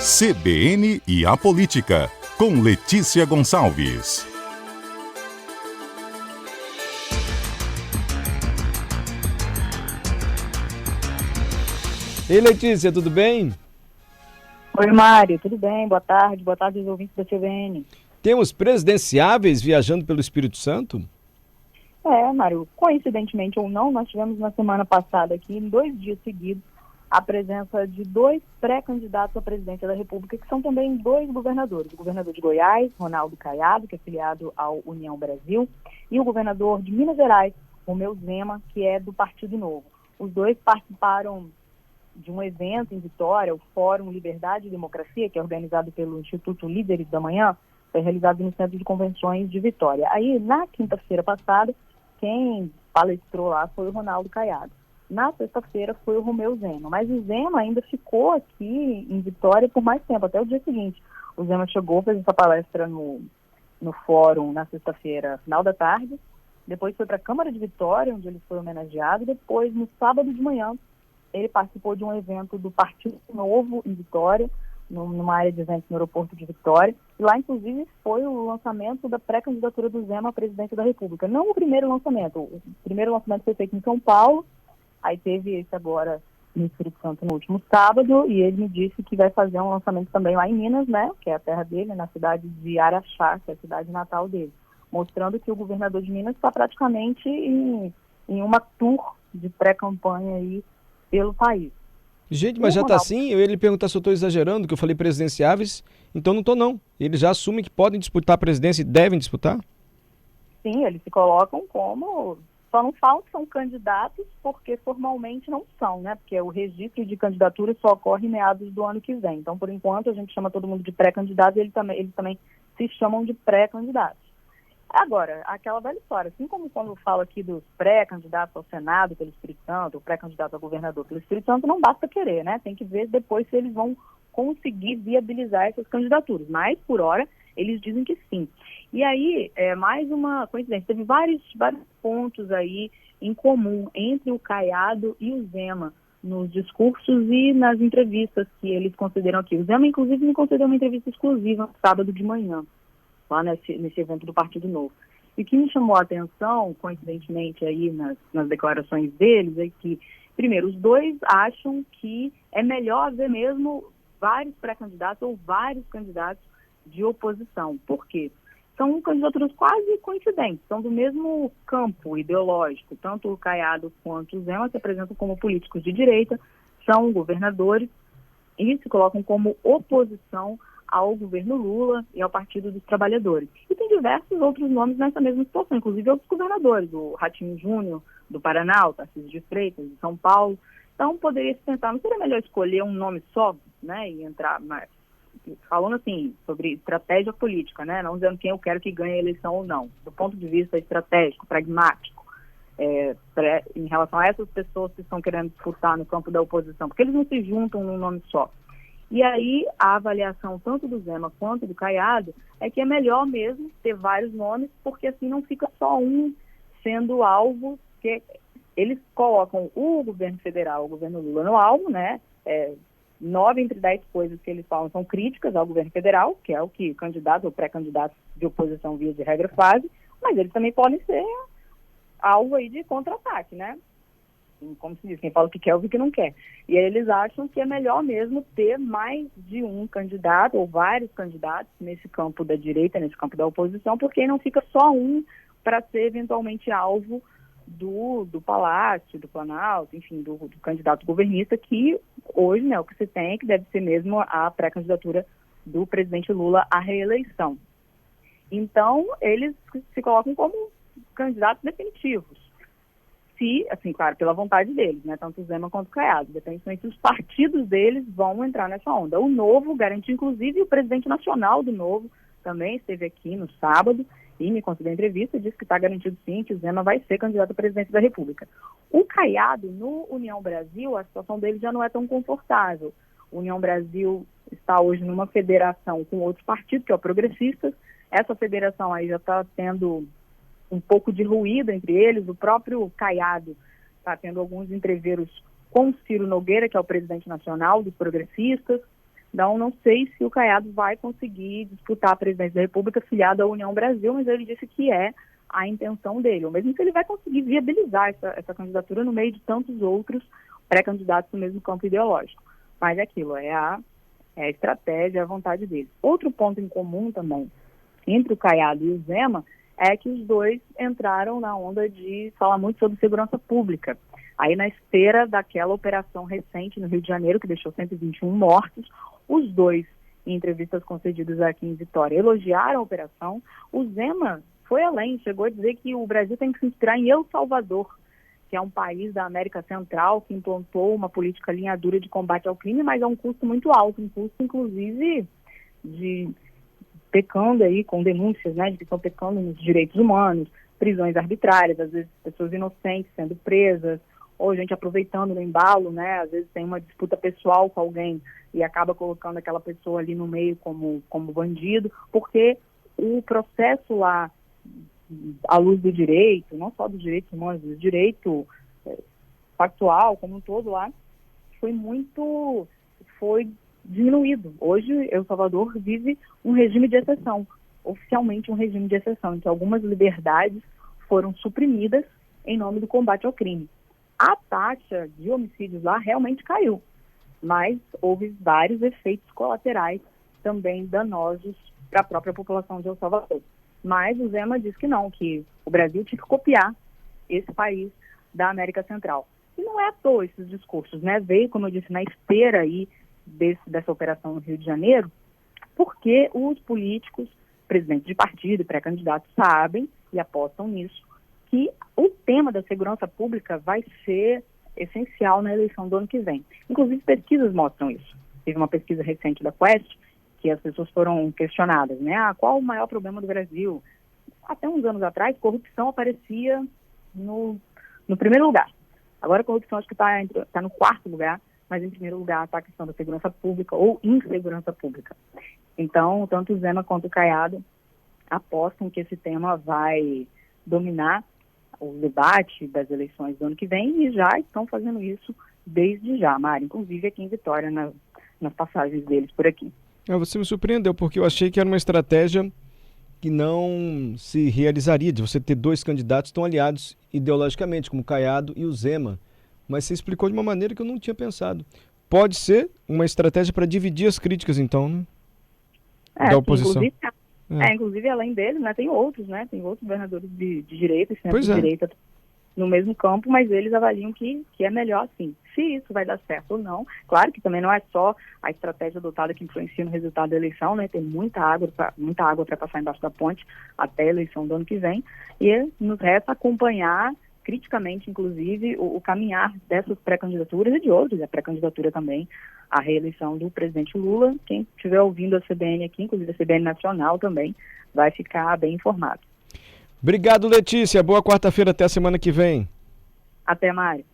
CBN e a Política, com Letícia Gonçalves. Ei, Letícia, tudo bem? Oi, Mário, tudo bem? Boa tarde aos ouvintes da CBN. Temos presidenciáveis viajando pelo Espírito Santo? Mário, coincidentemente ou não, nós tivemos na semana passada aqui, em 2 dias seguidos, a presença de 2 pré-candidatos à presidência da República, que são também 2 governadores. O governador de Goiás, Ronaldo Caiado, que é filiado ao União Brasil, e o governador de Minas Gerais, Romeu Zema, que é do Partido Novo. Os 2 participaram de um evento em Vitória, o Fórum Liberdade e Democracia, que é organizado pelo Instituto Líderes da Manhã, foi realizado no Centro de Convenções de Vitória. Aí, na quinta-feira passada, quem palestrou lá foi o Ronaldo Caiado. Na sexta-feira foi o Romeu Zema, mas o Zema ainda ficou aqui em Vitória por mais tempo, até o dia seguinte. O Zema chegou, fez essa palestra no fórum na sexta-feira, final da tarde, depois foi para a Câmara de Vitória, onde ele foi homenageado, e depois, no sábado de manhã, ele participou de um evento do Partido Novo em Vitória, numa área de eventos no aeroporto de Vitória, e lá, inclusive, foi o lançamento da pré-candidatura do Zema à presidência da República. Não o primeiro lançamento, o primeiro lançamento foi feito em São Paulo, aí teve esse agora no Espírito Santo no último sábado, e ele me disse que vai fazer um lançamento também lá em Minas, né, que é a terra dele, na cidade de Araxá, que é a cidade natal dele, mostrando que o governador de Minas está praticamente em uma tour de pré-campanha aí pelo país. Gente, mas já está assim? Eu ia lhe perguntar se eu estou exagerando, que eu falei presidenciáveis, então não estou não. Eles já assumem que podem disputar a presidência e devem disputar? Sim, eles se colocam como... Só não falam que são candidatos porque formalmente não são, né? Porque o registro de candidatura só ocorre em meados do ano que vem. Então, por enquanto, a gente chama todo mundo de pré-candidato e eles também se chamam de pré-candidatos. Agora, aquela velha história, assim como quando eu falo aqui dos pré-candidatos ao Senado pelo Espírito Santo, o pré-candidato a governador pelo Espírito Santo, não basta querer, né? Tem que ver depois se eles vão conseguir viabilizar essas candidaturas. Mas, por hora, eles dizem que sim. E aí, mais uma coincidência, teve vários pontos aí em comum entre o Caiado e o Zema nos discursos e nas entrevistas que eles concederam aqui. O Zema, inclusive, me concedeu uma entrevista exclusiva no sábado de manhã, lá nesse evento do Partido Novo. E o que me chamou a atenção, coincidentemente, aí nas declarações deles, é que, primeiro, os 2 acham que é melhor haver mesmo vários pré-candidatos ou vários candidatos de oposição. Por quê? São candidaturas quase coincidentes, são do mesmo campo ideológico. Tanto o Caiado quanto o Zema se apresentam como políticos de direita, são governadores e se colocam como oposição ao governo Lula e ao Partido dos Trabalhadores. E tem diversos outros nomes nessa mesma situação, inclusive outros governadores, o Ratinho Júnior, do Paraná, o Tarcísio de Freitas, de São Paulo. Então, poderia se pensar, não seria melhor escolher um nome só, né, e entrar, falando assim, sobre estratégia política, né, não dizendo quem eu quero que ganhe a eleição ou não, do ponto de vista estratégico, pragmático, em relação a essas pessoas que estão querendo disputar no campo da oposição, porque eles não se juntam num nome só. E aí, a avaliação tanto do Zema quanto do Caiado é que é melhor mesmo ter vários nomes, porque assim não fica só um sendo alvo, que eles colocam o governo federal, o governo Lula no alvo, né? 9 entre 10 coisas que eles falam são críticas ao governo federal, que é o que candidatos ou pré-candidatos de oposição via de regra fazem, mas eles também podem ser alvo aí de contra-ataque, né? Como se diz, quem fala o que quer ouve o que não quer. E aí eles acham que é melhor mesmo ter mais de um candidato ou vários candidatos nesse campo da direita, nesse campo da oposição, porque aí não fica só um para ser eventualmente alvo do Palácio, do Planalto, enfim, do candidato governista, que hoje, né, o que se tem é que deve ser mesmo a pré-candidatura do presidente Lula à reeleição. Então, eles se colocam como candidatos definitivos. Se, assim, claro, pela vontade deles, né, tanto o Zema quanto o Caiado, depende se os partidos deles vão entrar nessa onda. O Novo garantiu, inclusive, o presidente nacional do Novo também esteve aqui no sábado e me concedeu entrevista e disse que está garantido sim que o Zema vai ser candidato a presidente da República. O Caiado, no União Brasil, a situação dele já não é tão confortável. O União Brasil está hoje numa federação com outros partidos, que é o Progressistas. Essa federação aí já está tendo um pouco de ruído entre eles. O próprio Caiado está tendo alguns entreveros com Ciro Nogueira, que é o presidente nacional dos progressistas. Então, não sei se o Caiado vai conseguir disputar a presidência da República filiado à União Brasil, mas ele disse que é a intenção dele, ou mesmo que ele vai conseguir viabilizar essa candidatura no meio de tantos outros pré-candidatos no mesmo campo ideológico. Mas é aquilo, é a estratégia, a vontade dele. Outro ponto em comum também entre o Caiado e o Zema é que os dois entraram na onda de falar muito sobre segurança pública. Aí na esteira daquela operação recente no Rio de Janeiro, que deixou 121 mortos, os dois, em entrevistas concedidas aqui em Vitória, elogiaram a operação. O Zema foi além, chegou a dizer que o Brasil tem que se inspirar em El Salvador, que é um país da América Central que implantou uma política linha dura de combate ao crime, mas a um custo muito alto, um custo inclusive de pecando aí com denúncias, né, de que estão pecando nos direitos humanos, prisões arbitrárias, às vezes pessoas inocentes sendo presas, ou gente aproveitando no embalo, né, às vezes tem uma disputa pessoal com alguém e acaba colocando aquela pessoa ali no meio como bandido, porque o processo lá, à luz do direito, não só dos direitos humanos, do direito factual como um todo lá, foi diminuído. Hoje, El Salvador vive um regime de exceção, oficialmente um regime de exceção, em que algumas liberdades foram suprimidas em nome do combate ao crime. A taxa de homicídios lá realmente caiu, mas houve vários efeitos colaterais também danosos para a própria população de El Salvador. Mas o Zema diz que não, que o Brasil tinha que copiar esse país da América Central. E não é à toa esses discursos, né? Veio, como eu disse, na esteira aí dessa operação no Rio de Janeiro, porque os políticos, presidentes de partido e pré-candidatos sabem e apostam nisso, que o tema da segurança pública vai ser essencial na eleição do ano que vem. Inclusive, pesquisas mostram isso. Teve uma pesquisa recente da Quest, que as pessoas foram questionadas, né? Qual o maior problema do Brasil? Até uns anos atrás, corrupção aparecia no primeiro lugar. Agora a corrupção acho que está no quarto lugar, mas em primeiro lugar está a questão da segurança pública ou insegurança pública. Então, tanto o Zema quanto o Caiado apostam que esse tema vai dominar o debate das eleições do ano que vem e já estão fazendo isso desde já, Mari, inclusive aqui em Vitória, nas passagens deles por aqui. Você me surpreendeu, porque eu achei que era uma estratégia que não se realizaria, de você ter dois candidatos tão aliados ideologicamente, como o Caiado e o Zema. Mas você explicou de uma maneira que eu não tinha pensado. Pode ser uma estratégia para dividir as críticas, então, né? Da oposição. Inclusive, além dele, né, tem outros governadores de direita e centro-direita no mesmo campo, mas eles avaliam que é melhor assim. Se isso vai dar certo ou não, claro que também não é só a estratégia adotada que influencia no resultado da eleição, né? Tem muita água para passar embaixo da ponte até a eleição do ano que vem, e nos resta acompanhar criticamente, inclusive, o caminhar dessas pré-candidaturas e de outros, a pré-candidatura também, a reeleição do presidente Lula. Quem estiver ouvindo a CBN aqui, inclusive a CBN Nacional também, vai ficar bem informado. Obrigado, Letícia. Boa quarta-feira, até a semana que vem. Até, Mário.